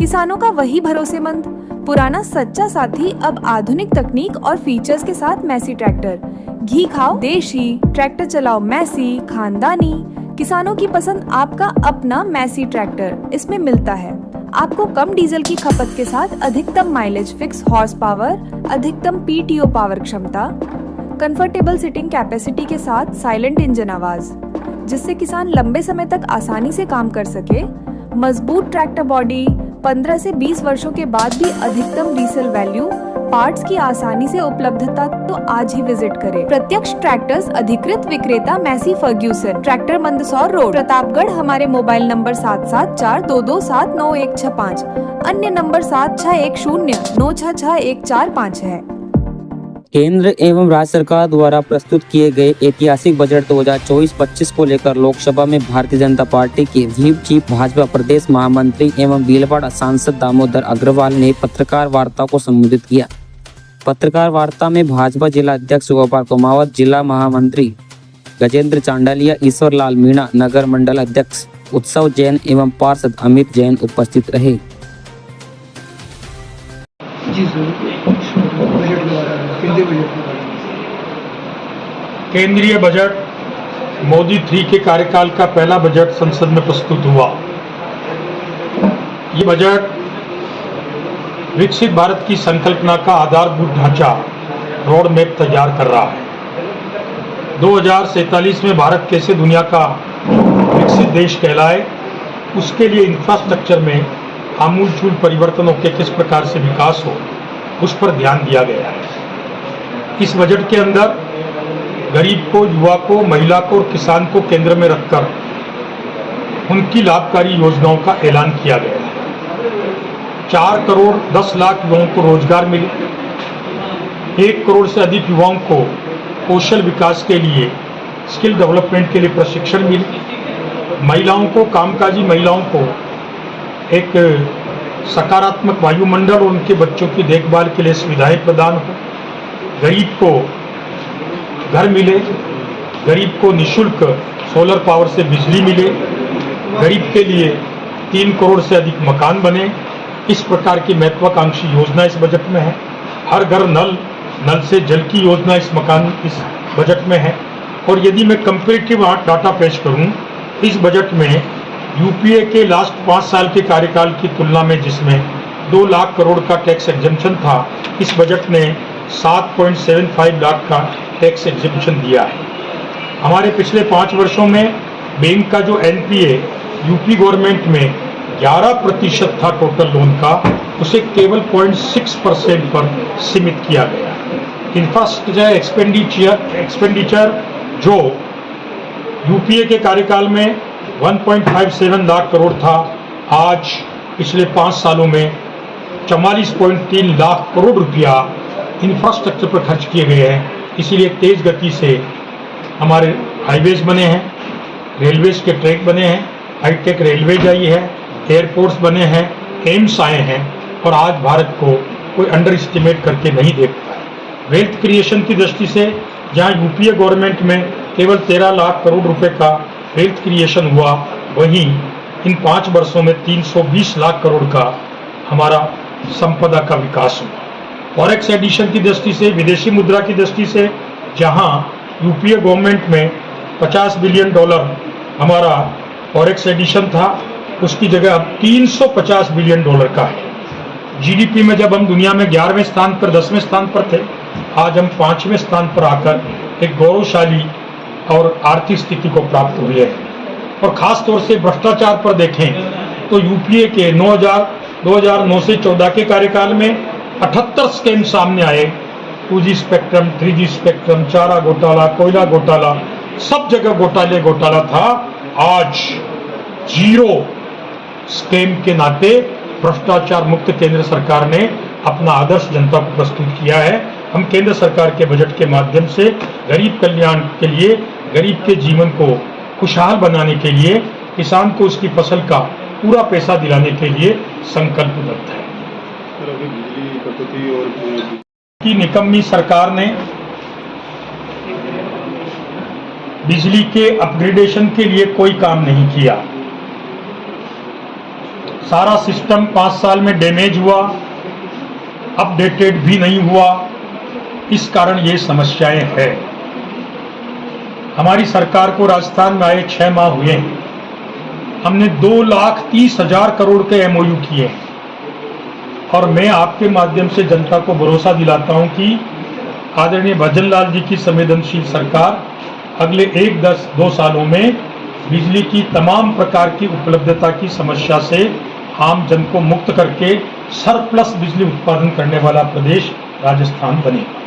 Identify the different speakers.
Speaker 1: किसानों का वही भरोसेमंद पुराना सच्चा साथी अब आधुनिक तकनीक और फीचर्स के साथ मैसी ट्रैक्टर। घी खाओ देशी, ट्रैक्टर चलाओ मैसी, खानदानी। किसानों की पसंद आपका अपना मैसी ट्रैक्टर इसमें मिलता है। आपको कम डीजल की खपत के साथ अधिकतम माइलेज, फिक्स हॉर्स पावर, अधिकतम पीटीओ पावर क्षमता, कंफर्टेबल सिटिंग कैपेसिटी के साथ साइलेंट इंजन आवाज, जिससे किसान लंबे समय तक आसानी से काम कर सके। मजबूत ट्रैक्टर बॉडी, 15 से 20 वर्षों के बाद भी अधिकतम रीसेल वैल्यू, पार्ट्स की आसानी से उपलब्धता। तो आज ही विजिट करें प्रत्यक्ष ट्रैक्टर्स अधिकृत विक्रेता Massey Ferguson, tractor Mandsaur road, Pratapgarh. हमारे मोबाइल नंबर 7742279165, अन्य नंबर 7610966145 है।
Speaker 2: केंद्र एवं राज्य सरकार द्वारा प्रस्तुत किए गए ऐतिहासिक बजट 2024-25 को लेकर लोकसभा में भारतीय जनता पार्टी के व्हीप चीफ भाजपा प्रदेश महामंत्री एवं भीलवाड़ा सांसद दामोदर अग्रवाल ने पत्रकार वार्ता को संबोधित किया। पत्रकार वार्ता में भाजपा जिला अध्यक्ष गोपाल कुमावत, जिला महामंत्री गजेंद्र चांडालिया, ईश्वर लाल मीणा, नगर मंडल अध्यक्ष उत्सव जैन एवं पार्षद अमित जैन उपस्थित रहे।
Speaker 3: केंद्रीय बजट मोदी 3 के कार्यकाल का पहला बजट संसद में प्रस्तुत हुआ। ये बजट विकसित भारत की संकल्पना का आधारभूत ढांचा, रोड मैप तैयार कर रहा है। 2047 में भारत कैसे दुनिया का विकसित देश कहलाए, उसके लिए इंफ्रास्ट्रक्चर में आमूलचूल परिवर्तनों के किस प्रकार से विकास हो, उस पर ध्यान दिया गया है। इस बजट के अंदर गरीब को, युवा को, महिला को और किसान को केंद्र में रखकर उनकी लाभकारी योजनाओं का ऐलान किया गया है। 4 करोड़ 10 लाख युवाओं को रोजगार मिले, 1 करोड़ से अधिक युवाओं को कौशल विकास के लिए, स्किल डेवलपमेंट के लिए प्रशिक्षण मिले, महिलाओं को, कामकाजी महिलाओं को एक सकारात्मक वायुमंडल और उनके बच्चों की देखभाल के लिए सुविधाएं प्रदान हो, गरीब को घर मिले, गरीब को निःशुल्क सोलर पावर से बिजली मिले, गरीब के लिए 3 करोड़ से अधिक मकान बने। इस प्रकार की महत्वाकांक्षी योजना इस बजट में है। हर घर नल, नल से जल की योजना इस बजट में है। और यदि मैं कंपेरेटिव डाटा पेश करूं, इस बजट में यूपीए के लास्ट 5 साल के कार्यकाल की तुलना में, जिसमें 2 लाख करोड़ का टैक्स एग्जेम्पशन था, इस बजट ने 7.75 लाख का टैक्स एग्जेम्पशन दिया है। हमारे पिछले 5 वर्षों में बैंक का जो एनपीए यूपी गवर्नमेंट में 11% था टोटल लोन का, उसे केवल 0.6% पर सीमित किया गया। इंफ्रास्ट्रक्चर एक्सपेंडिचर जो यूपीए के कार्यकाल में 1.57 लाख करोड़ था, आज पिछले 5 सालों में 44.3 लाख करोड़ रुपया इंफ्रास्ट्रक्चर पर खर्च किए गए हैं। इसीलिए तेज गति से हमारे हाईवेज बने हैं, रेलवेज के ट्रैक बने हैं, हाईटेक रेलवेज आई है, एयरपोर्ट्स बने हैं, एम्स आए हैं, और आज भारत को कोई अंडर एस्टिमेट करके नहीं देखता है। वेल्थ क्रिएशन की दृष्टि से जहां यूपीए गवर्नमेंट में केवल 13 लाख करोड़ रुपए का वेल्थ क्रिएशन हुआ, वहीं इन 5 वर्षों में 320 लाख करोड़ का हमारा संपदा का विकास हुआ। फॉरेक्स एडिशन की दृष्टि से, विदेशी मुद्रा की दृष्टि से, जहां यूपीए गवर्नमेंट में $50 बिलियन हमारा फॉरेक्स एडिशन था, उसकी जगह अब $350 बिलियन का है। जीडीपी में जब हम दुनिया में 11वें स्थान पर, 10वें स्थान पर थे, आज हम 5वें स्थान पर आकर एक गौरवशाली और आर्थिक स्थिति को प्राप्त हुए हैं। और खास तौर से भ्रष्टाचार पर देखें तो यूपीए के 2009 से 14 के कार्यकाल में 78 स्कैम सामने आए। 2G स्पेक्ट्रम, 3G स्पेक्ट्रम, चारा घोटाला, कोयला घोटाला, सब जगह घोटाला था। आज 0 स्कैम के नाते भ्रष्टाचार मुक्त केंद्र सरकार ने अपना आदर्श जनता को प्रस्तुत किया है। हम केंद्र सरकार के बजट के माध्यम से गरीब कल्याण के लिए, गरीब के जीवन को खुशहाल बनाने के लिए, किसान को उसकी फसल का पूरा पैसा दिलाने के लिए संकल्पबद्ध है। की निकम्मी सरकार ने बिजली के अपग्रेडेशन के लिए कोई काम नहीं किया। सारा सिस्टम 5 साल में डैमेज हुआ, अपडेटेड भी नहीं हुआ। इस कारण ये समस्याएं हैं। हमारी सरकार को राजस्थान में आए 6 माह हुए हैं। हमने 2,30,000 करोड़ के एमओयू किए हैं और मैं आपके माध्यम से जनता को भरोसा दिलाता हूं कि आदरणीय भजन लाल जी की संवेदनशील सरकार अगले 1-2 सालों में बिजली की तमाम प्रकार की उपलब्धता की समस्या से आम जन को मुक्त करके सरप्लस बिजली उत्पादन करने वाला प्रदेश राजस्थान बनेगा।